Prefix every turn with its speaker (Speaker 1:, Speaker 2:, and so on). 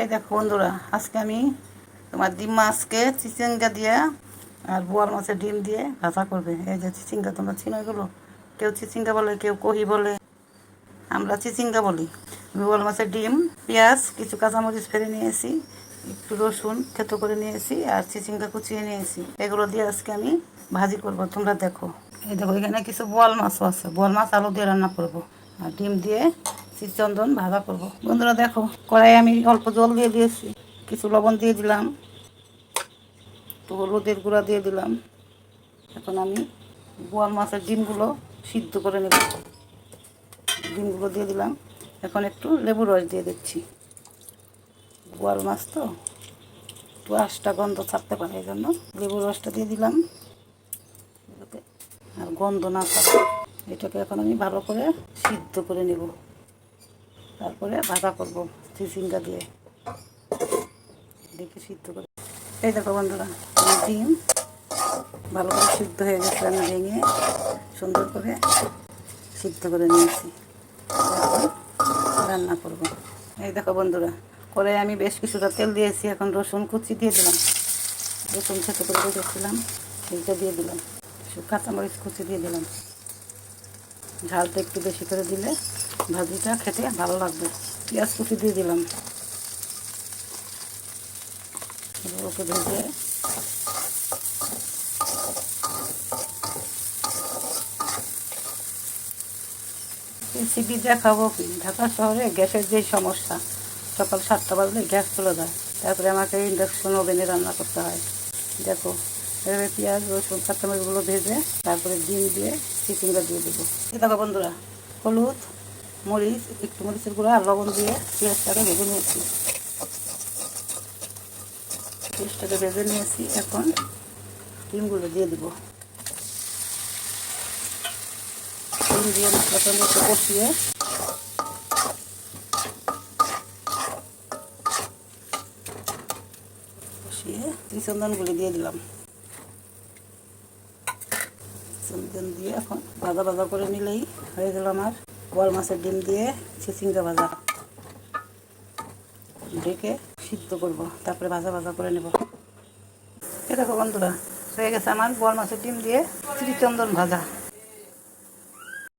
Speaker 1: এই দেখো বন্ধুরা, আজকে আমি তোমার ডিম মাছকে চিচিঙ্গা দিয়ে আর বোয়াল মাছের ডিম দিয়ে ভাজা করবে। এই যে চিচিঙ্গা, তোমরা চিনো এগুলো? কেউ চিচিঙ্গা বলে, কেউ কহি বলে, আমরা চিচিঙ্গা বলি। বোয়াল মাছের ডিম, পেঁয়াজ, কিছু কাঁচামরিচ ফেলে নিয়েছি, একটু রসুন থেতো করে নিয়েছি, আর চিচিঙ্গা কুচিয়ে নিয়েছি। এগুলো দিয়ে আজকে আমি ভাজি করব, তোমরা দেখো। এই দেখো, এখানে কিছু বোয়াল মাছও আছে, বোয়াল মাছ আলু দিয়ে রান্না করব, আর ডিম দিয়ে চিচন্দন ভাজা করব। বন্ধুরা দেখো, কড়াই আমি অল্প জল দিয়ে দিয়েছি, কিছু লবণ দিয়ে দিলাম, একটু হলুদের গুঁড়া দিয়ে দিলাম। এখন আমি বোয়াল মাছের ডিমগুলো সিদ্ধ করে নেব। ডিমগুলো দিয়ে দিলাম, এখন একটু লেবু রস দিয়ে দিচ্ছি। বোয়াল মাছ তো একটু আঁশটা গন্ধ ছাড়তে পারে, এই জন্য লেবু রসটা দিয়ে দিলাম, আর গন্ধ না থাকে। এটাকে এখন আমি ভালো করে সিদ্ধ করে নেব, তারপরে ভাজা করব চিচিঙ্গা দিয়ে। দেখে সিদ্ধ করে, এই দেখো বন্ধুরা, ডিম ভালো করে সিদ্ধ হয়ে গেছে, আমি ভেঙে সুন্দর করে সিদ্ধ করে নিয়েছি। রান্না করব। এই দেখো বন্ধুরা, কড়াইয়ে আমি বেশ কিছুটা তেল দিয়েছি, এখন রসুন কুচি দিয়ে দিলাম, রসুন থেতো করে রেখেছিলাম সেইটা দিয়ে দিলাম, কাঁচামরিচ কুচি দিয়ে দিলাম। ঝালটা একটু বেশি করে দিলে ভাজিটা খেতে ভালো লাগবে। পেঁয়াজ কুচি দিয়ে দিলাম, ওকে ভেজে রেসিপি দেখাবো কি, ঢাকা শহরে গ্যাসের যে সমস্যা, সকাল 7টা বাজলে গ্যাস চলে যায়, তারপরে আমাকে ইন্ডাকশন ওভেনে রান্না করতে হয়। দেখো, এভাবে পেঁয়াজ রসুন কাঁচামরিচগুলো ভেজে তারপরে ডিম দিয়ে চিচিঙ্গা দিয়ে দেবো। দেখো বন্ধুরা, হলুদ, মরিচ, একটু মরিচের গুঁড়া আর লবণ দিয়ে পেঁয়াজটাকে ভেজে নিয়েছি। পেঁয়াজটাকে ভেজে নিয়েছি, এখন ডিমগুলো দিয়ে দেবো। ডিম দিয়ে মশলাটা একটু কষিয়ে চিচন্দনগুলি দিয়ে দিলাম। চিচন্দন দিয়ে এখন ভাজা ভাজা করে নিলেই হয়ে গেল আমার বোয়াল মাছের ডিম দিয়ে চিচিঙ্গা ভাজা। ঢেকে সিদ্ধ করব, তারপরে ভাজা ভাজা করে নেব। এই দেখো বন্ধুরা, হয়ে গেছে আমার বোয়াল মাছের ডিম দিয়ে চিচিন্দন ভাজা।